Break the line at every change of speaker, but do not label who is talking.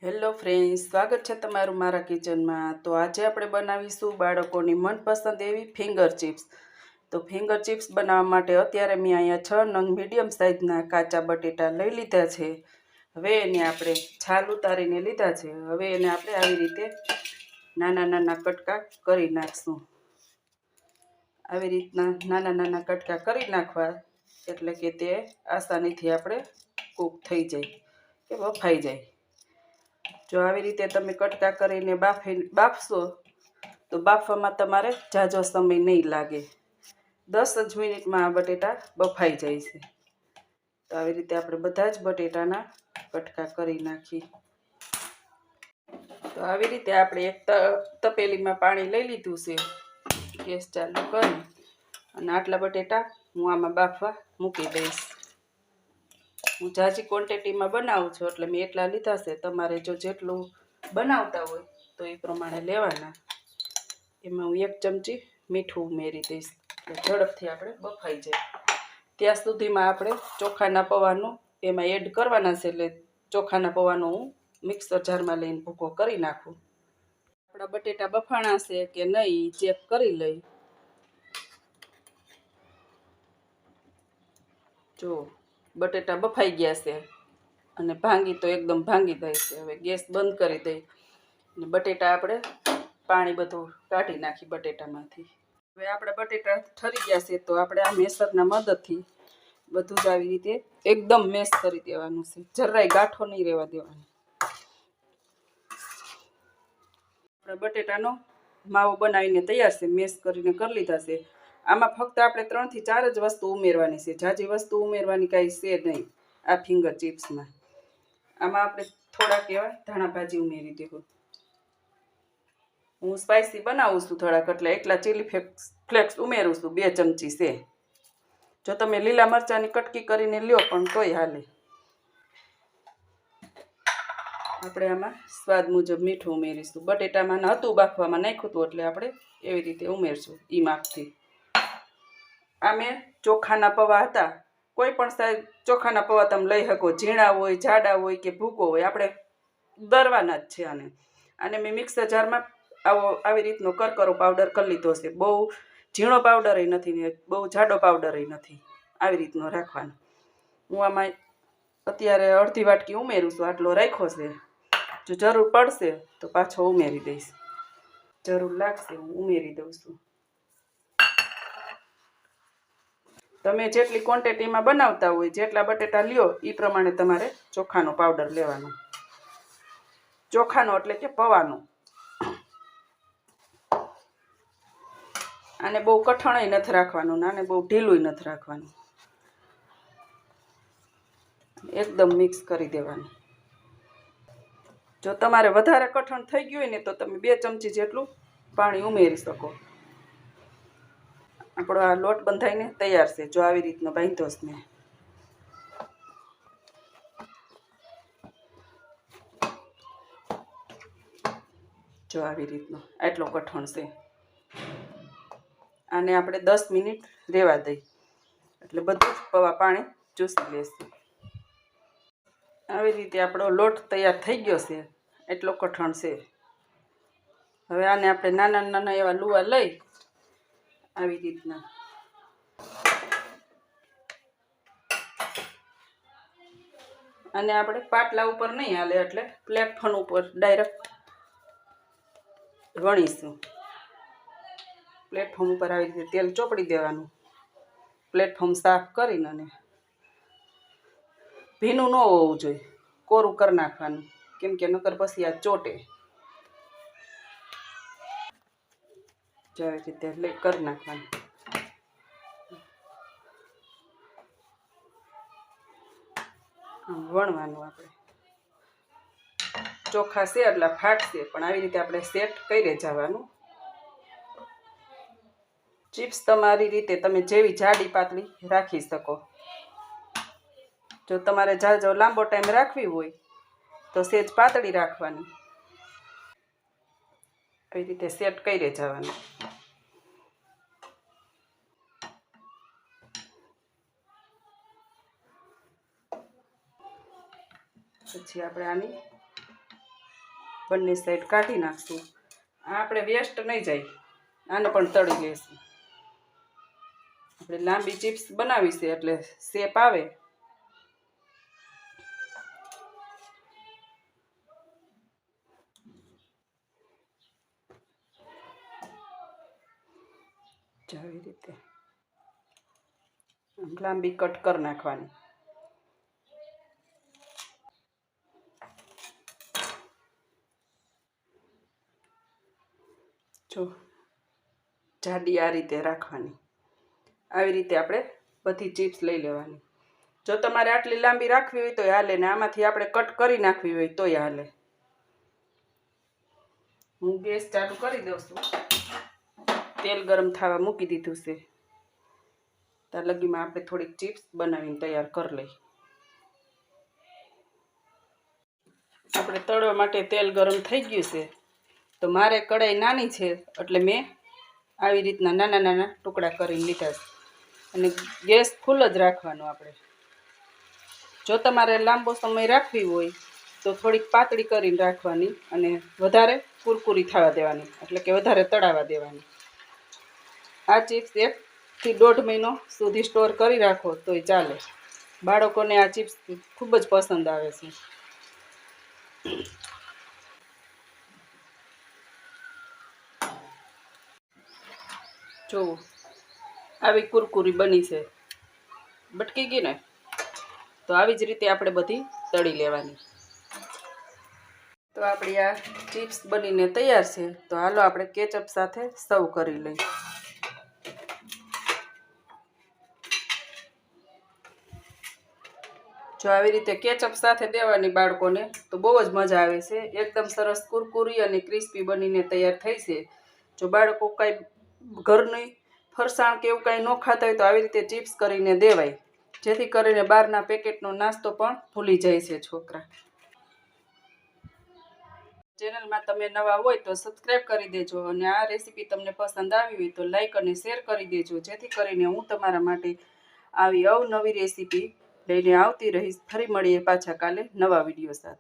Hello friends, સ્વાગત છે તમારું મારા કિચનમાં। તો આજે આપણે બનાવીશું બાળકોની મનપસંદ એવી ફિંગર ચિપ્સ। તો ફિંગર ચિપ્સ બનાવવા માટે અત્યારે મેં અહીંયા 6 નંગ મીડિયમ સાઇઝના કાચા બટેટા લઈ લીધા છે। હવે એને આપણે છાલ ઉતારીને લીધા છે। હવે એને આપણે આવી રીતે નાના નાના કટકા કરી નાખશું। આવી રીતના નાના નાના કટકા કરી નાખવા એટલે કે તે આસાનીથી આપણે કૂક થઈ જાય કે બફાઈ જાય। જો આવી રીતે તમે કટકા કરીને બાફશો તો બાફવામાં તમારે ઝાઝો સમય નહીં લાગે, 10 જ મિનિટમાં આ બટેટા બફાઈ જાય છે। તો આવી રીતે આપણે બધા જ બટેટાના કટકા કરી નાખી। તો આવી રીતે આપણે એક તપેલીમાં પાણી લઈ લીધું છે, ગેસ ચાલુ કરી અને આટલા બટેટા હું આમાં બાફવા મૂકી દઈશ। હું ઝાઝી ક્વોન્ટિટીમાં બનાવું છું એટલે મેં એટલા લીધા છે। તમારે જો જેટલું બનાવતા હોય તો એ પ્રમાણે લેવાના। એમાં હું 1 ચમચી મીઠું ઉમેરી દઈશ એટલે ઝડપથી આપણે બફાઈ જાય। ત્યાં સુધીમાં આપણે ચોખાના પૌવાનું એમાં એડ કરવાના છે, એટલે ચોખાના પૌવાનો હું મિક્સર જારમાં લઈને ભૂકો કરી નાખું। આપણા બટેટા બફાણા છે કે નહીં ચેક કરી લઈ। જો બટેટા બફાઈ ગયા છે અને ભાંગી તો એકદમ ભાંગી જાય છે। હવે ગેસ બંધ કરી દઈ અને બટેટા આપણે પાણી બધું કાઢી નાખી બટેટામાંથી। હવે આપણા બટેટા ઠરી ગયા છે તો આપણે આ મેસરના મદદથી બધું જ આવી રીતે એકદમ મેશ કરી દેવાનું છે, જરાય ગાંઠો નહીં રહેવા દેવાનો। આપણા બટેટાનો માવો બનાવીને તૈયાર છે, મેશ કરીને કરી લીધા છે। આમાં ફક્ત આપણે 3 થી 4 જ વસ્તુ ઉમેરવાની છે, ઝાઝી વસ્તુ ઉમેરવાની કાંઈ છે નહીં આ ફિંગર ચિપ્સમાં। આમાં આપણે થોડાક એવા ધાણા ભાજી ઉમેરી દેવું। હું સ્પાઇસી બનાવું છું થોડાક એટલે એટલા ચીલી ફ્લેક્સ ઉમેરું છું, 2 ચમચી છે। જો તમે લીલા મરચાંની કટકી કરીને લ્યો પણ તોય હાલે। આપણે આમાં સ્વાદ મુજબ મીઠું ઉમેરીશું। બટેટામાં હતું બાફવામાં નાખ્યું હતું એટલે આપણે એવી રીતે ઉમેરશું એ માપથી। આ મેં ચોખાના પૌવા હતા, કોઈ પણ સાઈઝ ચોખાના પૌવા તમે લઈ શકો, ઝીણા હોય, જાડા હોય કે ભૂકો હોય, આપણે દરવાના જ છે આને મેં મિક્સર જારમાં આવી રીતનો કરકરો પાવડર કરી લીધો છે। બહુ ઝીણો પાવડર નથી ને બહુ જાડો પાવડર નથી, આવી રીતનો રાખવાનો। હું આમાં અત્યારે અડધી વાટકી ઉમેરું છું, આટલો રાખ્યો છે। જો જરૂર પડશે તો પાછો ઉમેરી દઈશ, જરૂર લાગશે હું ઉમેરી દઉં છું। તમે જેટલી ક્વોન્ટિટીમાં બનાવતા હોય, જેટલા બટેટા લ્યો એ પ્રમાણે તમારે ચોખાનો પાવડર લેવાનો। ચોખાનો એટલે કે પૌવાનો। આને બહુ કઠણય નથી રાખવાનું, આને બહુ ઢીલું નથી રાખવાનું, એકદમ મિક્સ કરી દેવાનું। જો તમારે વધારે કઠણ થઈ ગયું હોય ને તો તમે 2 ચમચી જેટલું પાણી ઉમેરી શકો। આપણો આ લોટ બંધાઈને તૈયાર છે। જો આવી રીતનો બાંધ્યો છે મેં, જો આવી રીતનો આટલો કઠણ છે। આને આપણે 10 મિનિટ રહેવા દઈ એટલે બધું જ પૌવા પાણી ચૂસી લેશે। આવી રીતે આપણો લોટ તૈયાર થઈ ગયો છે, એટલો કઠણ છે। હવે આને આપણે નાના નાના એવા લુવા લઈ આવી રીતના અને આપણે પાટલા ઉપર નહીં હાલે એટલે પ્લેટફોર્મ ઉપર ડાયરેક્ટ વણીશું। પ્લેટફોર્મ ઉપર આવી રીતે તેલ ચોપડી દેવાનું, પ્લેટફોર્મ સાફ કરીને અને ભીનું ન હોવું જોઈએ, કોરું કરી નાખવાનું, કેમ કે નકર પછી આ ચોટે। જો આવી રીતે કરી નાખવાનું, વણવાનું। આપણે ચોખા છે એટલે ફાટશે પણ આવી રીતે આપણે સેટ કરી જવાનું। ચિપ્સ તમારી રીતે તમે જેવી જાડી પાતળી રાખી શકો। જો તમારે જાજો લાંબો ટાઈમ રાખવી હોય તો સેજ પાતળી રાખવાની, આવી રીતે સેટ કરી જવાનું। પછી આપણે આની બંને સાઈડ કાઢી નાખશું. આ આપણે વેસ્ટ નહીં જાય, આને પણ તળી લઈશું. આપણે લાંબી ચિપ્સ બનાવી છે એટલે શેપ આવે. આવી રીતે લાંબી કટ કરી નાખવાની. જો જાડી આ રીતે રાખવાની. આવી રીતે આપણે બધી ચિપ્સ લઈ લેવાની. જો તમારે આટલી લાંબી રાખવી હોય તો હાલે, ને આમાંથી આપણે કટ કરી નાખવી હોય તોય હાલે. હું ગેસ ચાલુ કરી દઉં છું. તેલ ગરમ થવા મૂકી દીધું છે. ત્યાં લગીમાં આપણે થોડીક ચિપ્સ બનાવીને તૈયાર કરી લઈ. આપણે તળવા માટે તેલ ગરમ થઈ ગયું છે. તો મારે કઢાઈ નાની છે એટલે મેં આવી રીતના નાના નાના ટુકડા કરીને લીધા છે. અને ગેસ ફૂલ જ રાખવાનો આપણે. જો તમારે લાંબો સમય રાખવી હોય તો થોડીક પાતળી કરીને રાખવાની અને વધારે કુરકુરી થવા દેવાની, એટલે કે વધારે તળાવા દેવાની. આ ચિપ્સ 1 થી 1.5 મહિનો સુધી સ્ટોર કરી રાખો તોય ચાલે. બાળકોને આ ચિપ્સ ખૂબ જ પસંદ આવે છે. જો આવી કુરકુરી બની છે, બટકી ગઈ ને, તો આવી જ રીતે આપણે બધી તળી લેવાની. તો આપણી આ ચિપ્સ બનીને તૈયાર છે. તો હાલો આપણે કેચઅપ સાથે સર્વ કરી લઈએ. જો આવી રીતે કેચઅપ સાથે દેવાની બાળકોને તો બહુ જ મજા આવે છે. એકદમ સરસ કુરકુરી અને ક્રિસ્પી બનીને તૈયાર થઈ છે. જો બાળકો કાંઈ ઘરની ફરસાણ કે એવું કાંઈ ન ખાતા હોય તો આવી રીતે ચિપ્સ કરીને દેવાય, જેથી કરીને બહારના પેકેટનો નાસ્તો પણ ભૂલી જાય છે છોકરા. ચેનલમાં તમે નવા હોય તો સબસ્ક્રાઈબ કરી દેજો, અને આ રેસીપી તમને પસંદ આવી હોય તો લાઈક અને શેર કરી દેજો, જેથી કરીને હું તમારા માટે આવી અવનવી રેસીપી લઈને આવતી રહીશ. ફરી મળીએ પાછા કાલે નવા વિડીયો સાથે.